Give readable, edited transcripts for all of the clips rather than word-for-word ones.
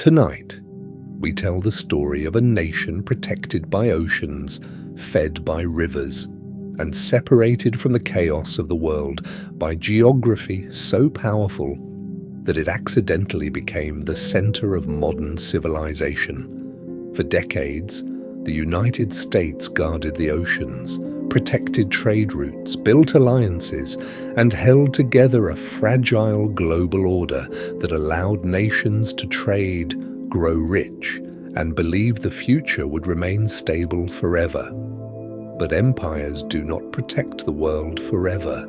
Tonight, we tell the story of a nation protected by oceans, fed by rivers, and separated from the chaos of the world by geography so powerful that it accidentally became the center of modern civilization. For decades, the United States guarded the oceans, protected trade routes, built alliances, and held together a fragile global order that allowed nations to trade, grow rich, and believe the future would remain stable forever. But empires do not protect the world forever,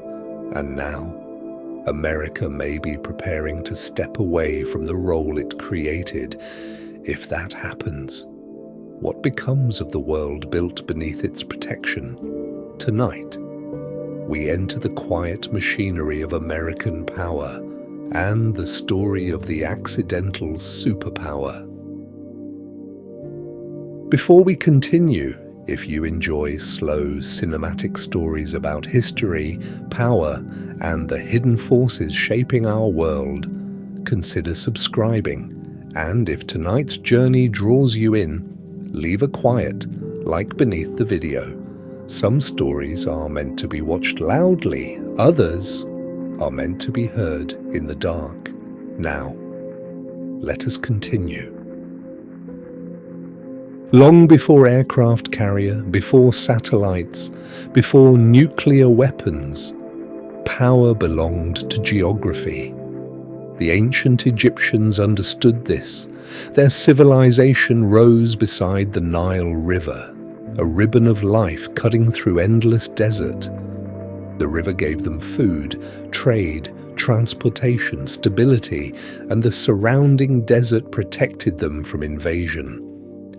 and now, America may be preparing to step away from the role it created. If that happens, what becomes of the world built beneath its protection? Tonight, we enter the quiet machinery of American power and the story of the accidental superpower. Before we continue, if you enjoy slow cinematic stories about history, power, and the hidden forces shaping our world, consider subscribing. And if tonight's journey draws you in, leave a quiet like beneath the video. Some stories are meant to be watched loudly, others are meant to be heard in the dark. Now, let us continue. Long before aircraft carrier, before satellites, before nuclear weapons, power belonged to geography. The ancient Egyptians understood this. Their civilization rose beside the Nile River, a ribbon of life cutting through endless desert. The river gave them food, trade, transportation, stability, and the surrounding desert protected them from invasion.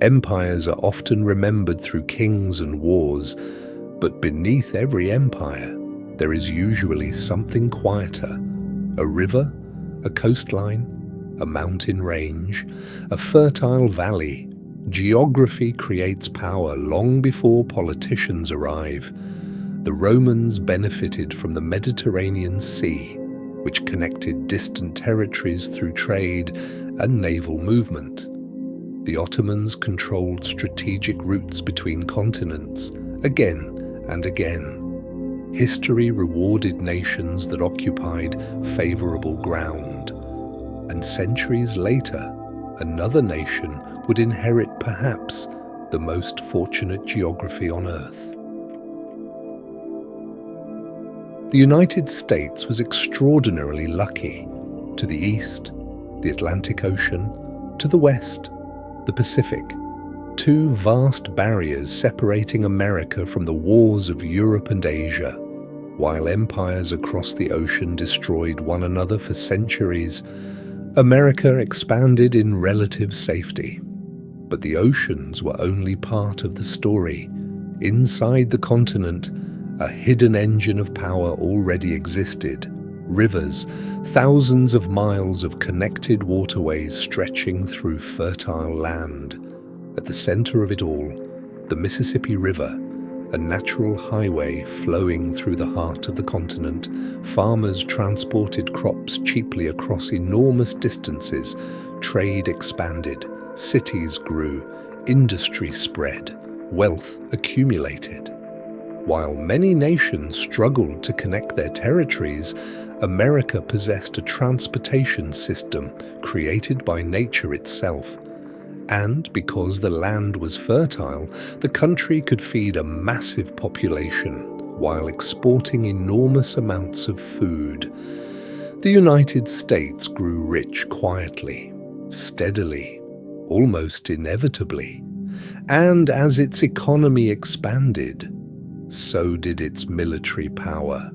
Empires are often remembered through kings and wars, but beneath every empire, there is usually something quieter. A river, a coastline, a mountain range, a fertile valley. Geography creates power long before politicians arrive. The Romans benefited from the Mediterranean Sea, which connected distant territories through trade and naval movement. The Ottomans controlled strategic routes between continents, again and again. History rewarded nations that occupied favorable ground. And centuries later, another nation would inherit perhaps the most fortunate geography on Earth. The United States was extraordinarily lucky. To the east, the Atlantic Ocean; to the west, the Pacific. Two vast barriers separating America from the wars of Europe and Asia. While empires across the ocean destroyed one another for centuries, America expanded in relative safety. But the oceans were only part of the story. Inside the continent, a hidden engine of power already existed. Rivers, thousands of miles of connected waterways stretching through fertile land. At the center of it all, the Mississippi River, a natural highway flowing through the heart of the continent. Farmers transported crops cheaply across enormous distances. Trade expanded, cities grew, industry spread, wealth accumulated. While many nations struggled to connect their territories, America possessed a transportation system created by nature itself. And because the land was fertile, the country could feed a massive population while exporting enormous amounts of food. The United States grew rich quietly, steadily, almost inevitably. And as its economy expanded, so did its military power.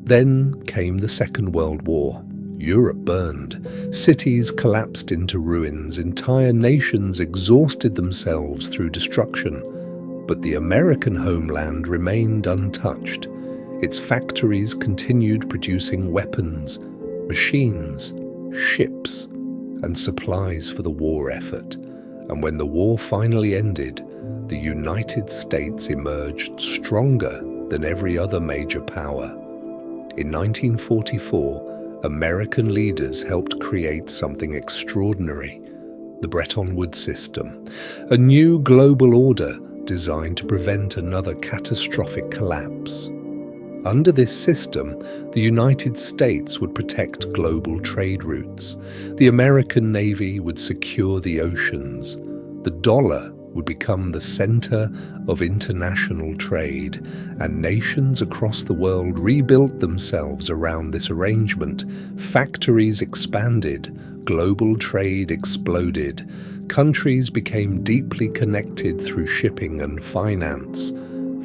Then came the Second World War. Europe burned, cities collapsed into ruins, entire nations exhausted themselves through destruction. But the American homeland remained untouched. Its factories continued producing weapons, machines, ships, and supplies for the war effort. And when the war finally ended, the United States emerged stronger than every other major power. In 1944, American leaders helped create something extraordinary: the Bretton Woods system, a new global order designed to prevent another catastrophic collapse. Under this system, the United States would protect global trade routes. The American Navy would secure the oceans. The dollar would become the center of international trade, and nations across the world rebuilt themselves around this arrangement. Factories expanded, global trade exploded, countries became deeply connected through shipping and finance.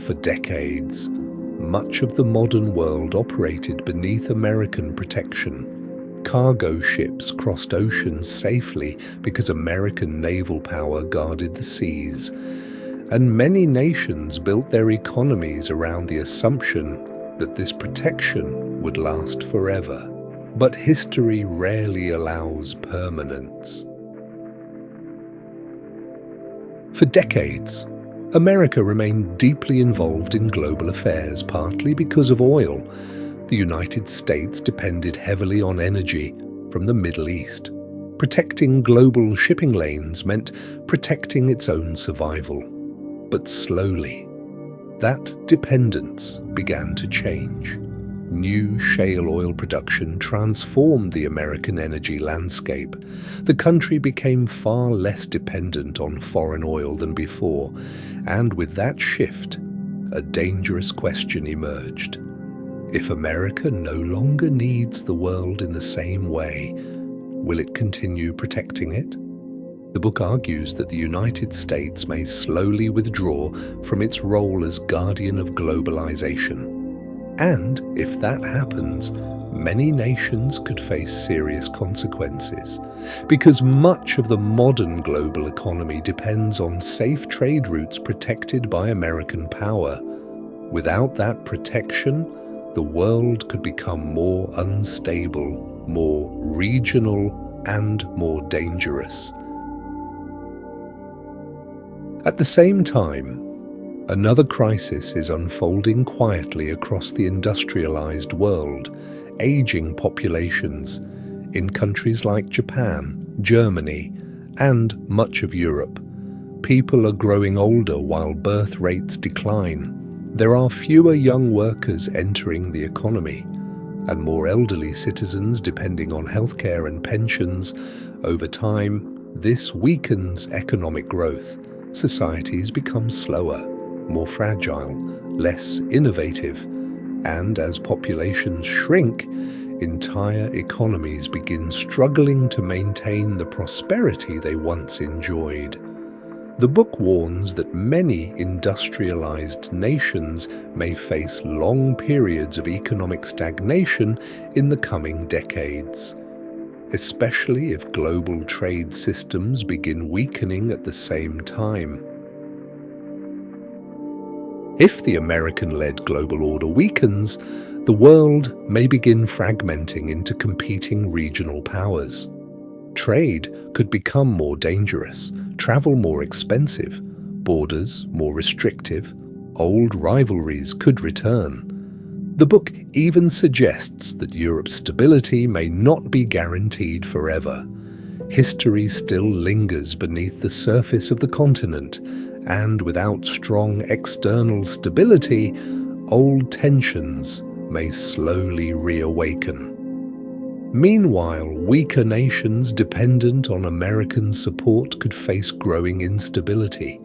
For decades, much of the modern world operated beneath American protection. Cargo ships crossed oceans safely because American naval power guarded the seas. And many nations built their economies around the assumption that this protection would last forever. But history rarely allows permanence. For decades, America remained deeply involved in global affairs, partly because of oil. The United States depended heavily on energy from the Middle East. Protecting global shipping lanes meant protecting its own survival. But slowly, that dependence began to change. New shale oil production transformed the American energy landscape. The country became far less dependent on foreign oil than before, and with that shift, a dangerous question emerged. If America no longer needs the world in the same way, will it continue protecting it? The book argues that the United States may slowly withdraw from its role as guardian of globalization. And if that happens, many nations could face serious consequences, because much of the modern global economy depends on safe trade routes protected by American power. Without that protection, the world could become more unstable, more regional, and more dangerous. At the same time, another crisis is unfolding quietly across the industrialized world: aging populations. In countries like Japan, Germany, and much of Europe, people are growing older while birth rates decline. There are fewer young workers entering the economy, and more elderly citizens depending on healthcare and pensions. Over time, this weakens economic growth. Societies become slower, more fragile, less innovative, and as populations shrink, entire economies begin struggling to maintain the prosperity they once enjoyed. The book warns that many industrialized nations may face long periods of economic stagnation in the coming decades, especially if global trade systems begin weakening at the same time. If the American-led global order weakens, the world may begin fragmenting into competing regional powers. Trade could become more dangerous, travel more expensive, borders more restrictive, old rivalries could return. The book even suggests that Europe's stability may not be guaranteed forever. History still lingers beneath the surface of the continent, and without strong external stability, old tensions may slowly reawaken. Meanwhile, weaker nations dependent on American support could face growing instability.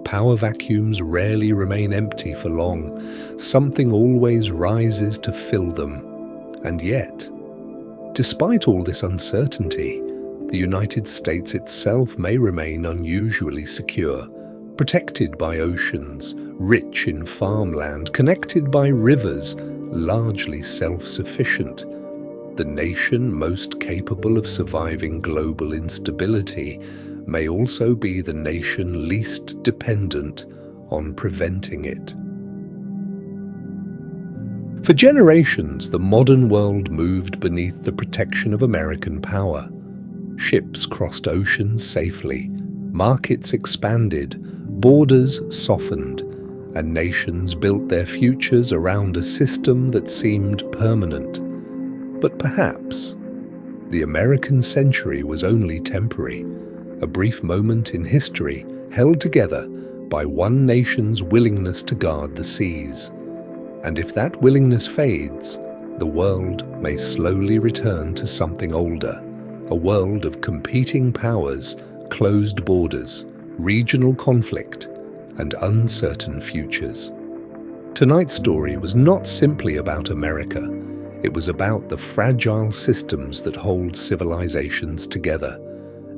Power vacuums rarely remain empty for long. Something always rises to fill them. And yet, despite all this uncertainty, the United States itself may remain unusually secure, protected by oceans, rich in farmland, connected by rivers, largely self-sufficient. The nation most capable of surviving global instability may also be the nation least dependent on preventing it. For generations, the modern world moved beneath the protection of American power. Ships crossed oceans safely, markets expanded, borders softened, and nations built their futures around a system that seemed permanent. But perhaps the American century was only temporary, a brief moment in history held together by one nation's willingness to guard the seas. And if that willingness fades, the world may slowly return to something older, a world of competing powers, closed borders, regional conflict, and uncertain futures. Tonight's story was not simply about America. It was about the fragile systems that hold civilizations together,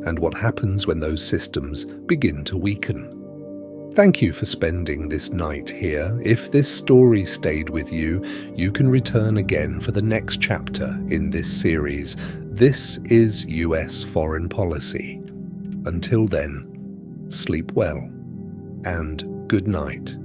and what happens when those systems begin to weaken. Thank you for spending this night here. If this story stayed with you, you can return again for the next chapter in this series. This is U.S. Foreign Policy. Until then, sleep well and good night.